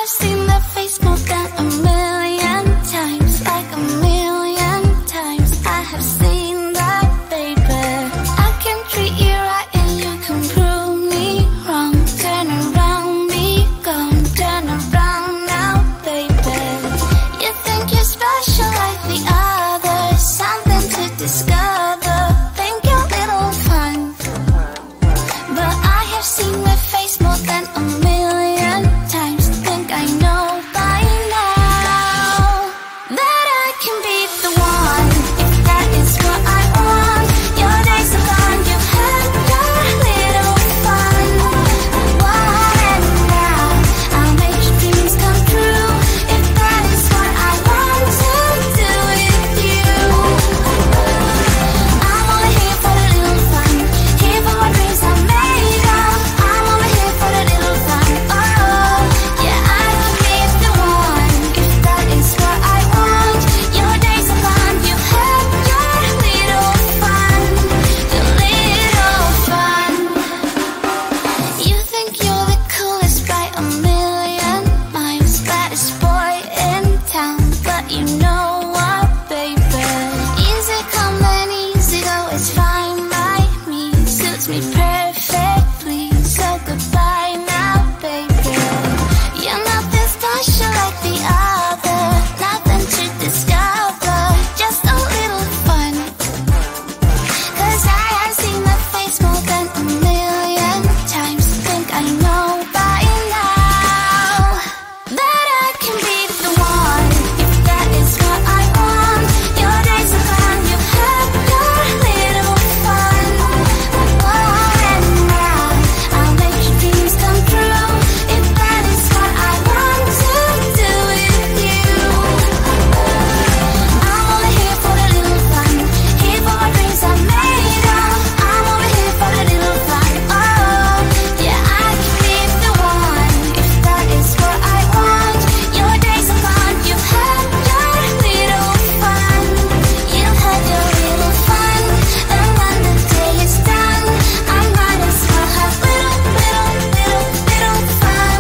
seen that face more than a million times, like a million times. I have seen that, baby. I can treat you right and you can prove me wrong. Turn around, be gone, turn around now, baby. You think you're special like the others, something to discover. Think you're little fun, but I have seen that face more than a million times. Think I know by now that I can be the one, if that is what I want. Your days are gone, you had your little fun. And now I'll make your dreams come true, if that is what I want to do with you. I'm only here for the little fun, here for my dreams are made of. I'm only here for the little fun. Oh, yeah, I can be the one, if that is what I want. Your days are gone, you had your little fun, your little fun. You think you're the coolest by a million miles, baddest boy in town, but you know what, baby? Easy come and easy go, it's fine by me, suits me perfectly. So goodbye now, baby. You're nothing special like the other, nothing to discover, just a little fun. 'Cause I have seen that face more than a million times. Think I know by now that I can be the one, if that is what I want. Your days are gone, you had your little fun. And now I'll make your dreams come true, if that is what I want to do with you. I'm only here for the little fun, here for my dreams are made of. I'm only here for the little fun. Oh, yeah, I can be the one, if that is what I want. Your days are gone, you had your little fun. You had your little fun, and when the day is done, I might as well have little fun. Little fun.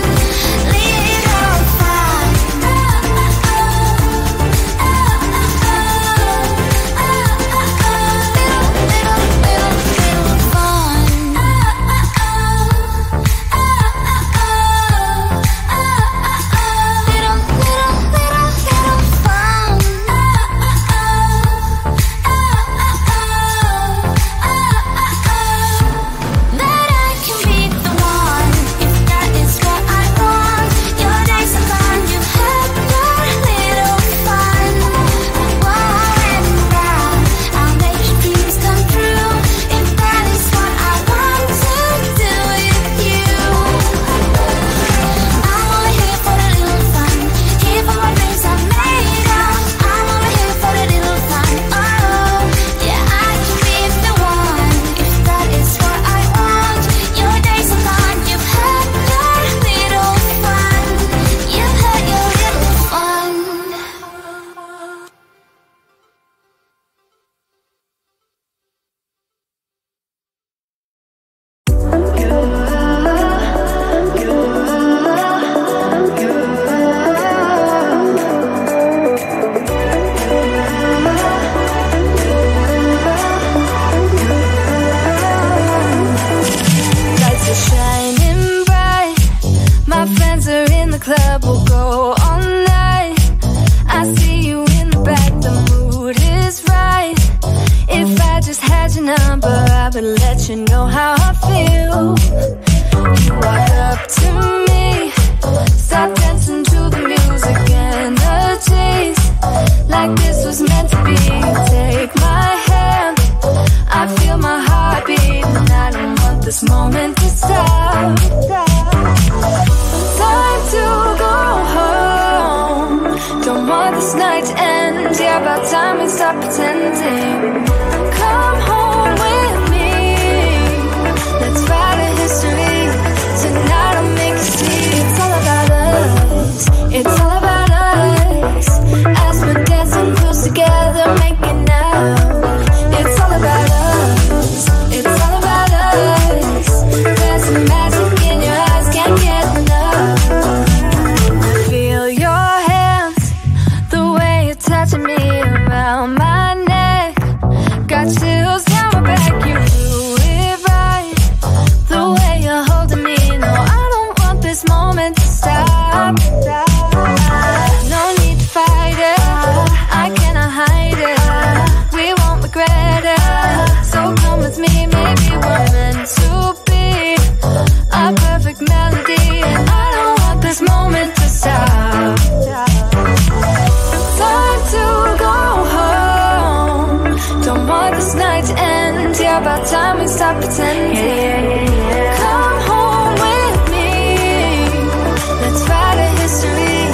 That I can be the one, if that is what I want. Your days are gone, you had your little fun. And now I'll make your dreams come true, if that is what I want to do with you. I'm only here for the little fun, here for my dreams are made of. I'm only here for the little fun. Oh, yeah, I can be the one, if that is what I want. Your days are gone, you had your little fun. You had your little fun. Lights are shining bright. My friends are in the club, we'll go all night. I see you in the back, the mood is right. If I just had your number, I would let you know how I feel. You walk up to me, start dancing to the music and the chase, like this was meant to be. Take my hand, I feel my heart beat, and I don't want this moment to stop. Time to go home, don't want this night to end. Yeah, about time we stop pretending. Come home with me, let's write a history. Tonight I'll make you see it's all about us. It's all about us. As we're dancing close together, making out. It's all about us. It's all about us. There's some magic in your eyes, can't get enough. reality, and I don't want this moment to stop. Time to go home. Don't want this night to end. Yeah, about time we stop pretending. Come home with me. Let's write a history.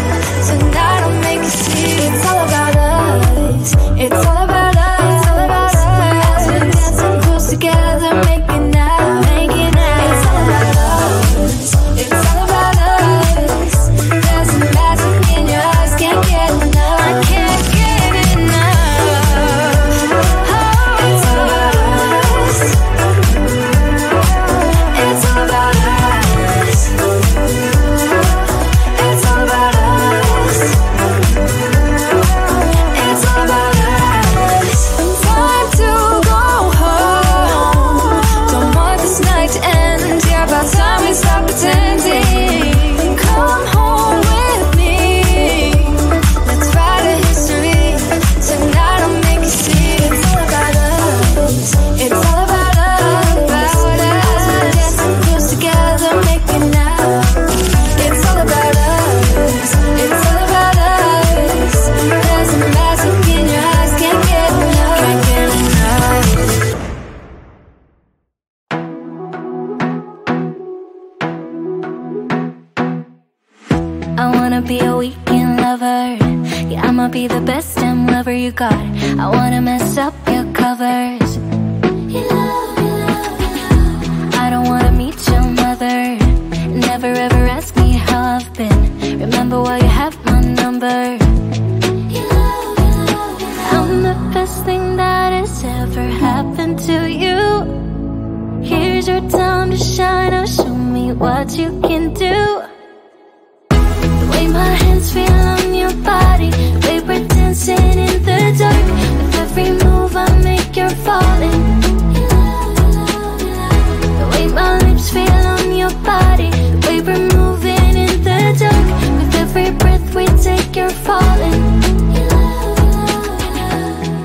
Tonight I'll make you see. It's all about us. It's all about us. It's all about us. We're dancing close together, making out, making out. It's all about us. It's all about us. There's a magic in your eyes, can't get enough. I can't get enough. Oh, it's all about us. It's all about us. It's all about us. It's all about us. Time to go home. Don't want this night to end. Yeah, about time we stop pretending. Come home with me. Let's write a history. Tonight I'll make you see. It's all about us. It's all about us. We're dancing close together, making out. It's all about us. It's all about us. There's a magic in your eyes, can't get enough. Can't get enough. I wanna be a weekend lover. Yeah, I'ma be the best damn lover you got. I wanna mess up your covers. I don't wanna meet your mother. Never ever ask me how I've been. Remember why you have my number. I'm the best thing that has ever happened to you. Here's your time to shine. Now show me what you can do. The way my hands feel on your body, the way we're dancing in the dark. With every move I make, you're falling. The way my lips feel on your body, the way we're moving in the dark. With every breath we take, you're falling.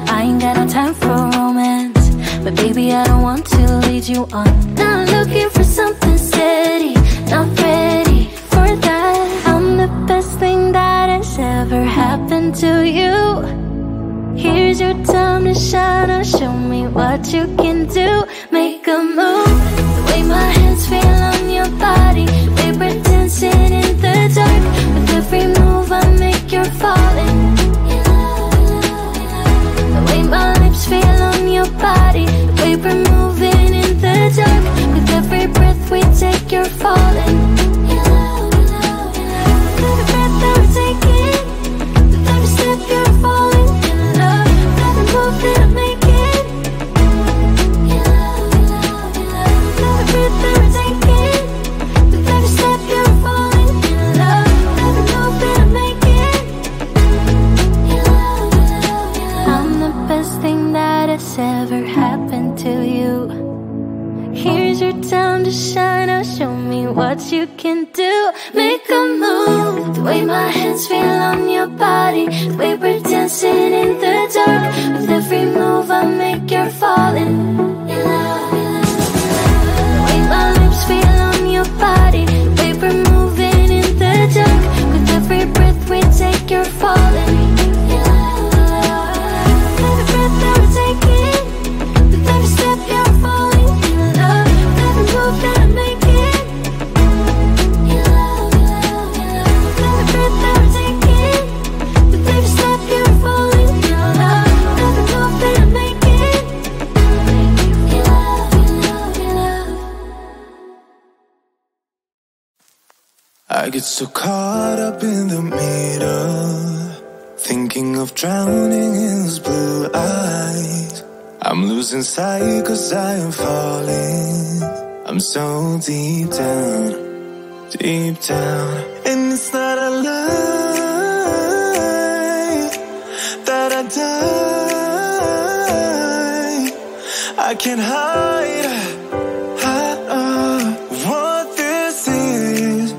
I ain't got no time for romance, but baby I don't want to lead you on. Not looking for something steady, not ready for that. I'm the best thing that has ever happened to you. Here's your time to shine. Now show me what you can do. Make a move. The way my hands feel on your body, the way we're dancing in the dark. With every move I make, you're falling. The way my lips feel on your body, the way we're moving in the dark. With every breath we take, you're falling. Every breath that we're taking, with every step you're falling in love. Every move that I'm making, every breath that we're taking, with every step you're falling in love. Every move that I'm making, I'm the best thing that has ever happened to you. Here's your time to shine. Now show me what you can do. Make a move. The way my hands feel on your body, the way we're dancing in the dark. With every move I make, you're falling. The way my lips feel on your body, the way we're moving in the dark. With every breath we take, you're falling. Every breath that we're taking, with every step you're falling in love. Every move that I'm making, every breath that we're taking, with every step you're falling in love. Every move that I'm making, I get so caught up in the middle, thinking of drowning in those blue eyes. I'm losing sight 'cause I am falling. I'm so deep down, and it's not a lie that I die. I can't hide what this is.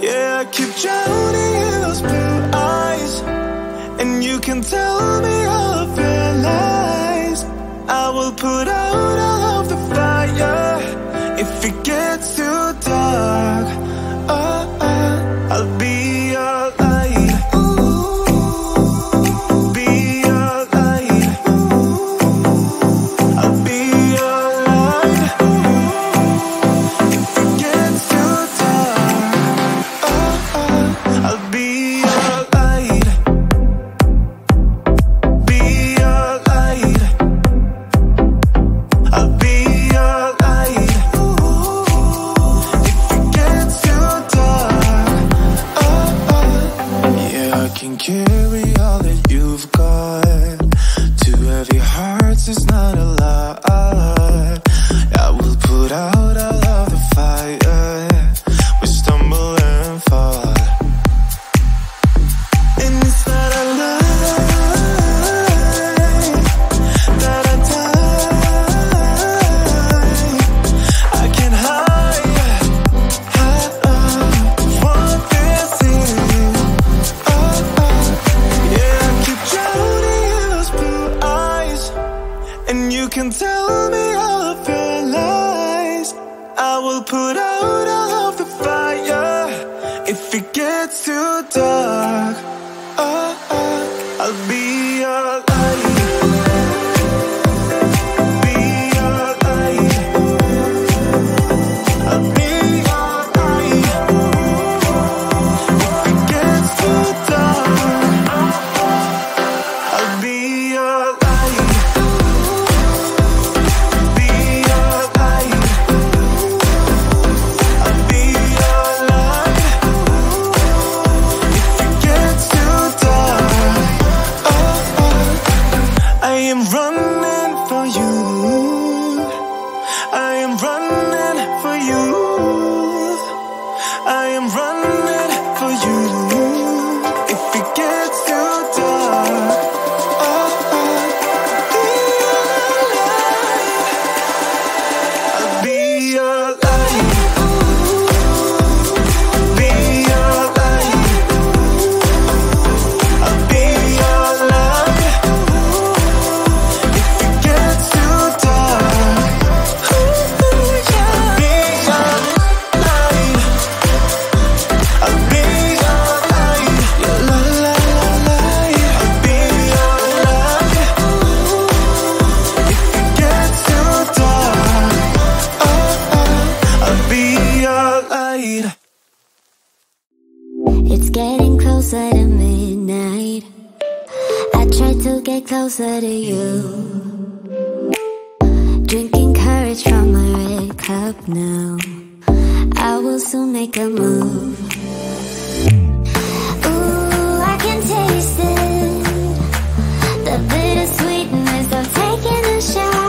Yeah, I keep drowning in those blue eyes, and you can tell me all of your lies. I will put out all of the fire if it gets too your light. It's getting closer to midnight. I try to get closer to you. Drinking courage from my red cup now. I will soon make a move. Ooh, I can taste it. The bittersweetness of taking a shot.